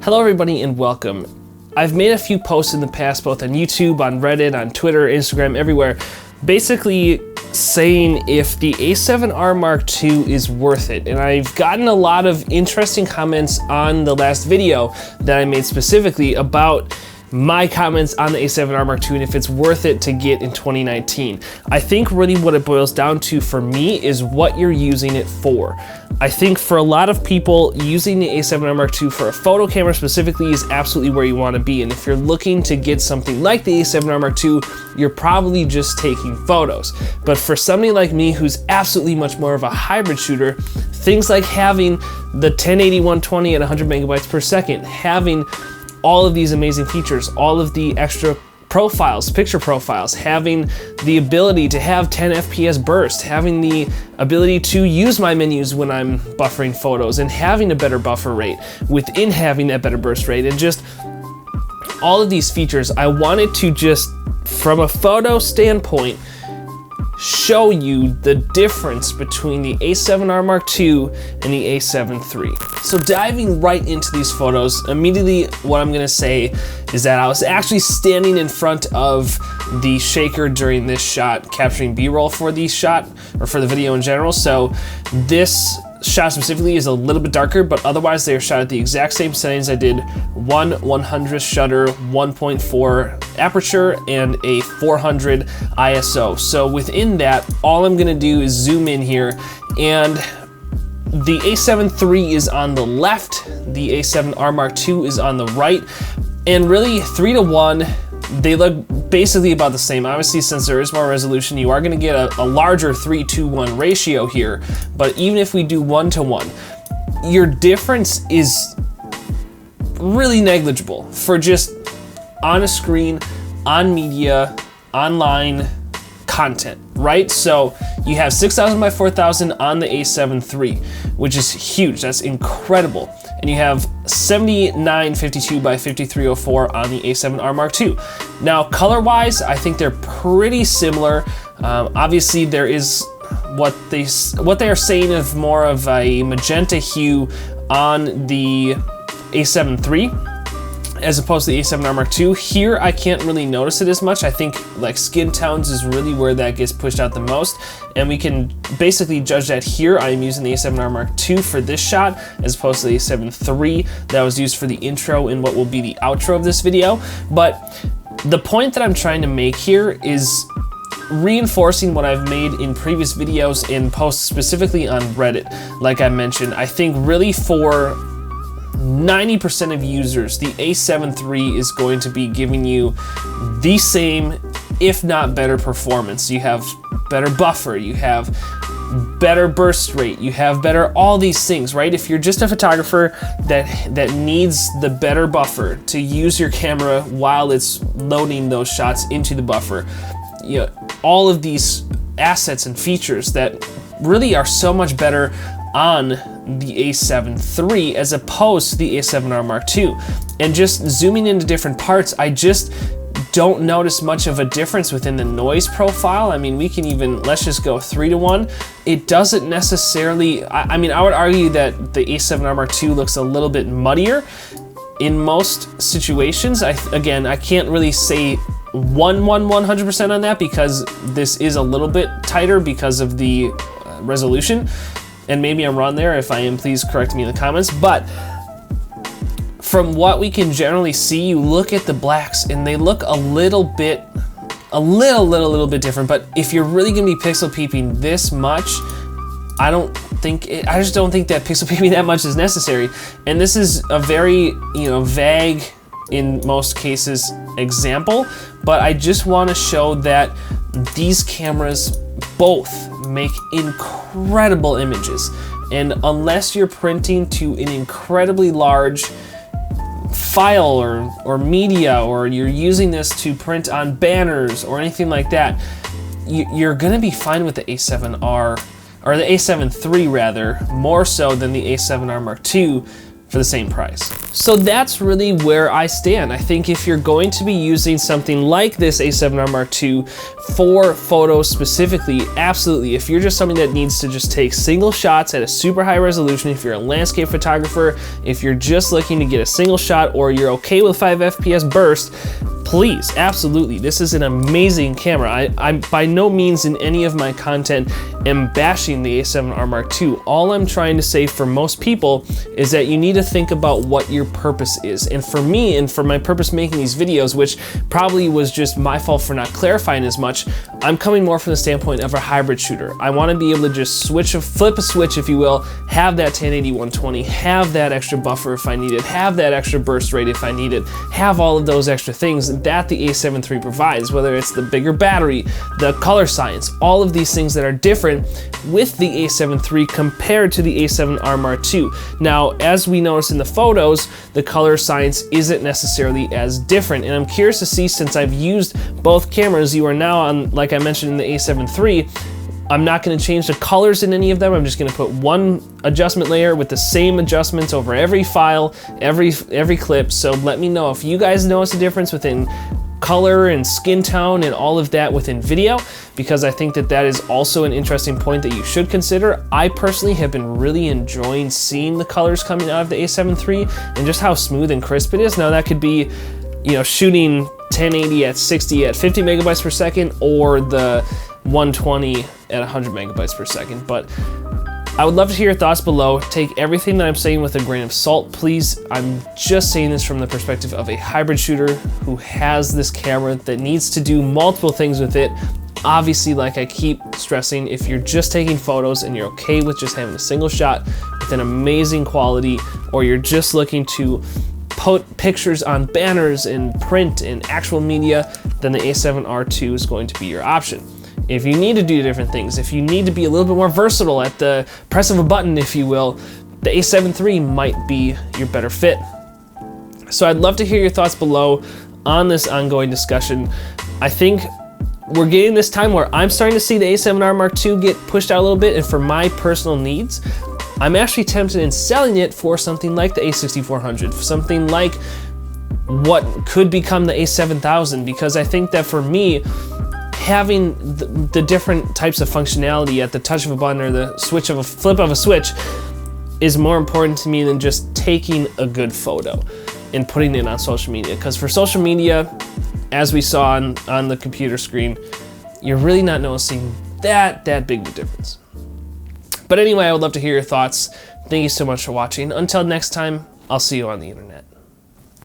Hello everybody and welcome. I've made a few posts in the past, both on YouTube, on Reddit, on Twitter, Instagram, everywhere, basically saying if the A7R Mark II is worth it. And I've gotten a lot of interesting comments on the last video that I made specifically about my comments on the A7R Mark II and if it's worth it to get in 2019. I think really what it boils down to for me is what you're using it for. I think for a lot of people, using the A7R Mark II for a photo camera specifically is absolutely where you want to be. And if you're looking to get something like the A7R Mark II, you're probably just taking photos. But for somebody like me who's absolutely much more of a hybrid shooter, things like having the 1080-120 at 100 megabytes per second, having all of these amazing features, all of the extra profiles, picture profiles, having the ability to have 10 FPS burst, having the ability to use my menus when I'm buffering photos, and having a better buffer rate within having that better burst rate, and just all of these features, I wanted to just, from a photo standpoint, show you the difference between the A7R Mark II and the A7 III. So diving right into these photos, immediately what I'm gonna say is that I was actually standing in front of the shaker during this shot, capturing B-roll for the shot, or for the video in general. So this shot specifically is a little bit darker, but otherwise they are shot at the exact same settings. I did 1/100th shutter, 1.4 aperture, and a 400 ISO. So within that, all I'm gonna do is zoom in here, and the A7 III is on the left, the A7R Mark II is on the right, and really 3:1, they look basically about the same. Obviously, since there is more resolution, you are gonna get a larger 3:1 ratio here, but even if we do 1:1, your difference is really negligible for just on a screen, on media, online content, right? So you have 6000 by 4000 on the A7 III, which is huge, that's incredible. And you have 7952 by 5304 on the A7R Mark II. Now, color-wise, I think they're pretty similar. Obviously, there is what they are saying of more of a magenta hue on the A7 III, as opposed to the A7R Mark II. Here, I can't really notice it as much. I think like skin tones is really where that gets pushed out the most, and we can basically judge that here. I am using the A7R Mark II for this shot, as opposed to the A7 III that was used for the intro and what will be the outro of this video. But the point that I'm trying to make here is reinforcing what I've made in previous videos and posts specifically on Reddit. Like I mentioned, I think really for 90% of users, the A7 III is going to be giving you the same, if not better performance. You have better buffer, you have better burst rate, you have better all these things, right? If you're just a photographer that needs the better buffer to use your camera while it's loading those shots into the buffer, you know, all of these assets and features that really are so much better on the A7 III as opposed to the A7R Mark II. And just zooming into different parts, I just don't notice much of a difference within the noise profile. I mean, we can even, let's just go 3:1. It doesn't necessarily, I mean, I would argue that the A7R Mark II looks a little bit muddier in most situations. Again, I can't really say 100% on that because this is a little bit tighter because of the resolution. And maybe I'm wrong there. If I am, please correct me in the comments. But from what we can generally see, you look at the blacks and they look a little bit different. But if you're really gonna be pixel peeping this much, I just don't think that pixel peeping that much is necessary. And this is a very, vague, in most cases, example. But I just wanna show that these cameras both make incredible images, and unless you're printing to an incredibly large file or media, or you're using this to print on banners or anything like that, you're gonna be fine with the A7R, or the A7 III rather, more so than the A7R Mark II for the same price. So that's really where I stand. I think if you're going to be using something like this A7R Mark II for photos specifically, absolutely. If you're just somebody that needs to just take single shots at a super high resolution, if you're a landscape photographer, if you're just looking to get a single shot, or you're okay with 5 FPS burst, please, absolutely. This is an amazing camera. I'm by no means in any of my content am bashing the A7R Mark II. All I'm trying to say for most people is that you need to think about what your purpose is. And for me, and for my purpose making these videos, which probably was just my fault for not clarifying as much, I'm coming more from the standpoint of a hybrid shooter. I want to be able to just flip a switch, if you will, have that 1080 120, have that extra buffer if I need it, have that extra burst rate if I need it, have all of those extra things that the A7 III provides, whether it's the bigger battery, the color science, all of these things that are different with the A7 III compared to the A7R Mark II. Now, as we noticed in the photos, the color science isn't necessarily as different, and I'm curious to see, since I've used both cameras, you are now on, like I mentioned in the A7 III, I'm not going to change the colors in any of them. I'm just going to put one adjustment layer with the same adjustments over every file, every clip. So let me know if you guys notice a difference within color and skin tone and all of that within video, because I think that that is also an interesting point that you should consider. I personally have been really enjoying seeing the colors coming out of the A7 III and just how smooth and crisp it is. Now that could be, you know, shooting 1080 at 60 at 50 megabytes per second, or the 120 at 100 megabytes per second. But I would love to hear your thoughts below. Take everything that I'm saying with a grain of salt, please. I'm just saying this from the perspective of a hybrid shooter who has this camera that needs to do multiple things with it. Obviously, like I keep stressing, if you're just taking photos and you're okay with just having a single shot with an amazing quality, or you're just looking to put pictures on banners and print and actual media, then the A7R II is going to be your option. If you need to do different things, if you need to be a little bit more versatile at the press of a button, if you will, the A7 III might be your better fit. So I'd love to hear your thoughts below on this ongoing discussion. I think we're getting this time where I'm starting to see the A7R Mark II get pushed out a little bit, and for my personal needs, I'm actually tempted in selling it for something like the A6400, something like what could become the A7000, because I think that for me, having the different types of functionality at the touch of a button or the flip of a switch is more important to me than just taking a good photo and putting it on social media. Because for social media, as we saw on the computer screen, you're really not noticing that big of a difference. But anyway, I would love to hear your thoughts. Thank you so much for watching. Until next time, I'll see you on the internet.